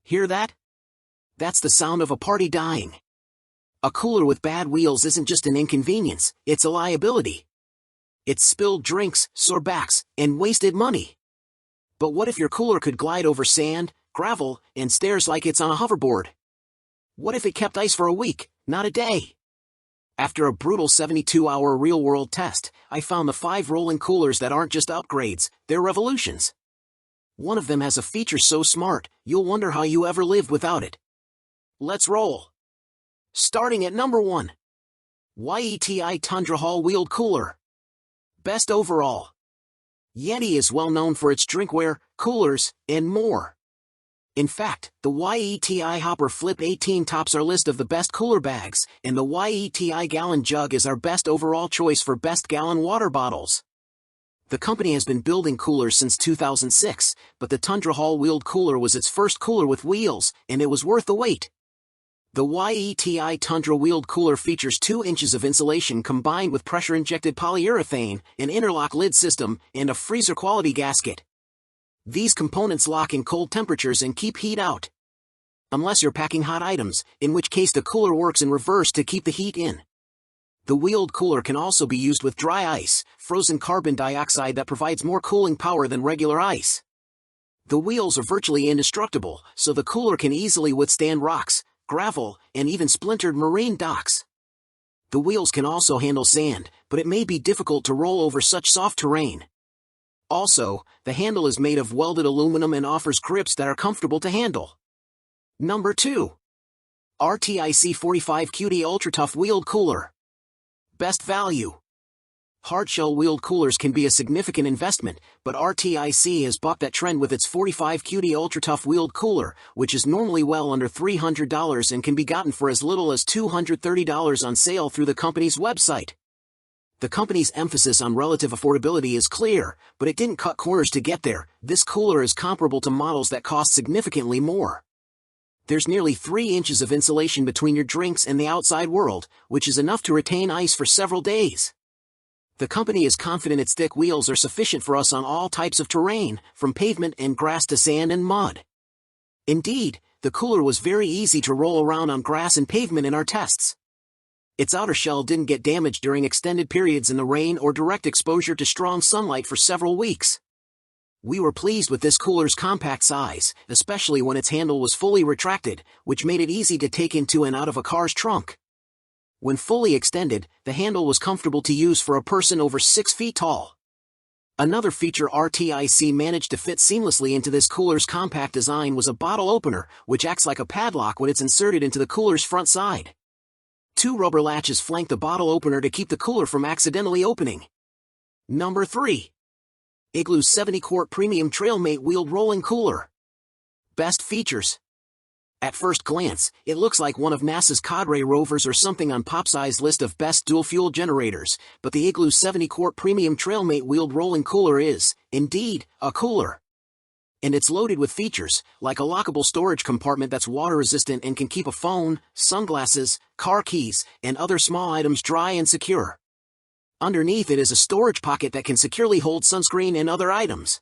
Hear that? That's the sound of a party dying. A cooler with bad wheels isn't just an inconvenience, it's a liability. It's spilled drinks, sore backs, and wasted money. But what if your cooler could glide over sand, gravel, and stairs like it's on a hoverboard? What if it kept ice for a week, not a day? After a brutal 72-hour real-world test, I found the 5 rolling coolers that aren't just upgrades, they're revolutions. One of them has a feature so smart, you'll wonder how you ever lived without it. Let's roll. Starting at number 1. Yeti Tundra Hall-Wheeled Cooler. Best overall. Yeti is well known for its drinkware, coolers, and more. In fact, the Yeti Hopper Flip 18 tops our list of the best cooler bags, and the Yeti Gallon Jug is our best overall choice for best gallon water bottles. The company has been building coolers since 2006, but the Tundra Hall-Wheeled Cooler was its first cooler with wheels, and it was worth the wait. The Yeti Tundra Wheeled Cooler features 2 inches of insulation combined with pressure-injected polyurethane, an interlock lid system, and a freezer-quality gasket. These components lock in cold temperatures and keep heat out. Unless you're packing hot items, in which case the cooler works in reverse to keep the heat in. The wheeled cooler can also be used with dry ice, frozen carbon dioxide that provides more cooling power than regular ice. The wheels are virtually indestructible, so the cooler can easily withstand rocks, gravel, and even splintered marine docks. The wheels can also handle sand, but it may be difficult to roll over such soft terrain. Also, the handle is made of welded aluminum and offers grips that are comfortable to handle. Number 2. RTIC 45 QD Ultra Tough Wheeled Cooler. Best value. Hardshell wheeled coolers can be a significant investment, but RTIC has bucked that trend with its 45 QD Ultra Tough Wheeled Cooler, which is normally well under $300 and can be gotten for as little as $230 on sale through the company's website. The company's emphasis on relative affordability is clear, but it didn't cut corners to get there. This cooler is comparable to models that cost significantly more. There's nearly 3 inches of insulation between your drinks and the outside world, which is enough to retain ice for several days. The company is confident its thick wheels are sufficient for us on all types of terrain, from pavement and grass to sand and mud. Indeed, the cooler was very easy to roll around on grass and pavement in our tests. Its outer shell didn't get damaged during extended periods in the rain or direct exposure to strong sunlight for several weeks. We were pleased with this cooler's compact size, especially when its handle was fully retracted, which made it easy to take into and out of a car's trunk. When fully extended, the handle was comfortable to use for a person over 6 feet tall. Another feature RTIC managed to fit seamlessly into this cooler's compact design was a bottle opener, which acts like a padlock when it's inserted into the cooler's front side. 2 rubber latches flank the bottle opener to keep the cooler from accidentally opening. Number 3. Igloo 70 Quart Premium Trailmate Wheeled Rolling Cooler. Best features. At first glance, it looks like one of NASA's Cadre rovers or something on Popside's list of best dual-fuel generators, but the Igloo 70 Quart Premium Trailmate Wheeled Rolling Cooler is, indeed, a cooler. And it's loaded with features, like a lockable storage compartment that's water-resistant and can keep a phone, sunglasses, car keys, and other small items dry and secure. Underneath it is a storage pocket that can securely hold sunscreen and other items.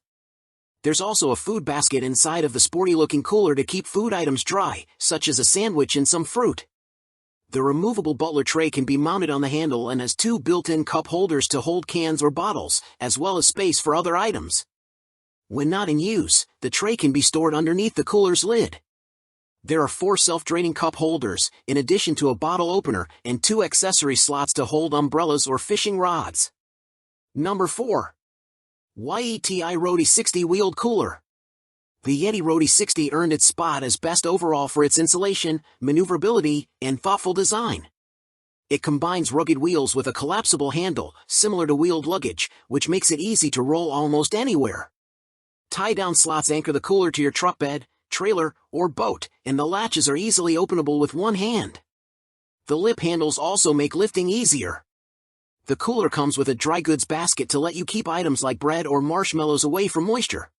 There's also a food basket inside of the sporty-looking cooler to keep food items dry, such as a sandwich and some fruit. The removable butler tray can be mounted on the handle and has 2 built-in cup holders to hold cans or bottles, as well as space for other items. When not in use, the tray can be stored underneath the cooler's lid. There are 4 self-draining cup holders, in addition to a bottle opener, and 2 accessory slots to hold umbrellas or fishing rods. Number 4. Yeti Roadie 60 Wheeled Cooler. The Yeti Roadie 60 earned its spot as best overall for its insulation, maneuverability, and thoughtful design. It combines rugged wheels with a collapsible handle, similar to wheeled luggage, which makes it easy to roll almost anywhere. Tie-down slots anchor the cooler to your truck bed, trailer, or boat, and the latches are easily openable with one hand. The lip handles also make lifting easier. The cooler comes with a dry goods basket to let you keep items like bread or marshmallows away from moisture.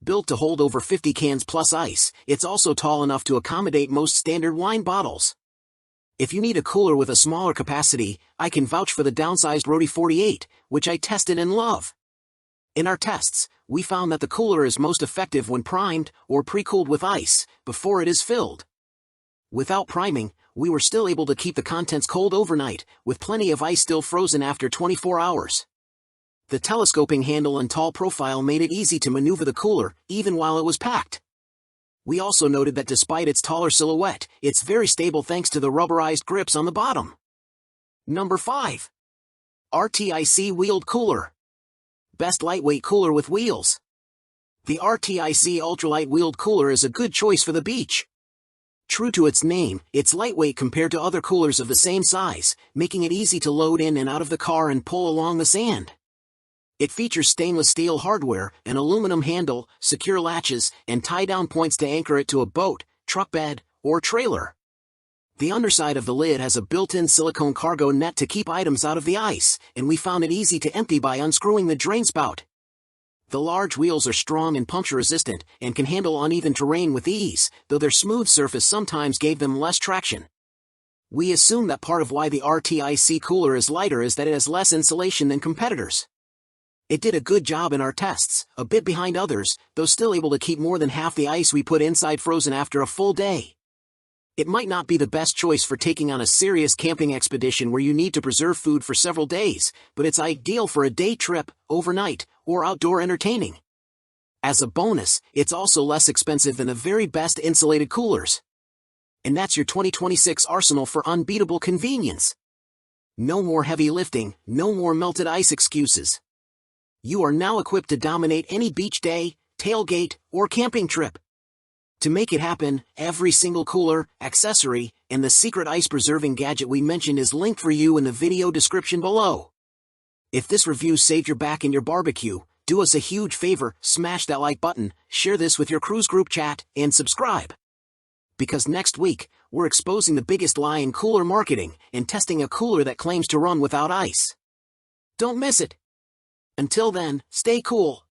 Built to hold over 50 cans plus ice, it's also tall enough to accommodate most standard wine bottles. If you need a cooler with a smaller capacity, I can vouch for the downsized Roadie 48, which I tested and love. In our tests, we found that the cooler is most effective when primed or pre-cooled with ice before it is filled. Without priming, we were still able to keep the contents cold overnight, with plenty of ice still frozen after 24 hours. The telescoping handle and tall profile made it easy to maneuver the cooler, even while it was packed. We also noted that despite its taller silhouette, it's very stable thanks to the rubberized grips on the bottom. Number 5. RTIC Wheeled Cooler. Best lightweight cooler with wheels. The RTIC Ultralight Wheeled Cooler is a good choice for the beach. True to its name, it's lightweight compared to other coolers of the same size, making it easy to load in and out of the car and pull along the sand. It features stainless steel hardware, an aluminum handle, secure latches, and tie-down points to anchor it to a boat, truck bed, or trailer. The underside of the lid has a built-in silicone cargo net to keep items out of the ice, and we found it easy to empty by unscrewing the drain spout. The large wheels are strong and puncture-resistant, and can handle uneven terrain with ease, though their smooth surface sometimes gave them less traction. We assume that part of why the RTIC cooler is lighter is that it has less insulation than competitors. It did a good job in our tests, a bit behind others, though still able to keep more than half the ice we put inside frozen after a full day. It might not be the best choice for taking on a serious camping expedition where you need to preserve food for several days, but it's ideal for a day trip, overnight, or outdoor entertaining. As a bonus, it's also less expensive than the very best insulated coolers. And that's your 2026 arsenal for unbeatable convenience. No more heavy lifting, no more melted ice excuses. You are now equipped to dominate any beach day, tailgate, or camping trip. To make it happen, every single cooler, accessory, and the secret ice-preserving gadget we mentioned is linked for you in the video description below. If this review saved your back in your barbecue, do us a huge favor, smash that like button, share this with your cruise group chat, and subscribe. Because next week, we're exposing the biggest lie in cooler marketing and testing a cooler that claims to run without ice. Don't miss it. Until then, stay cool.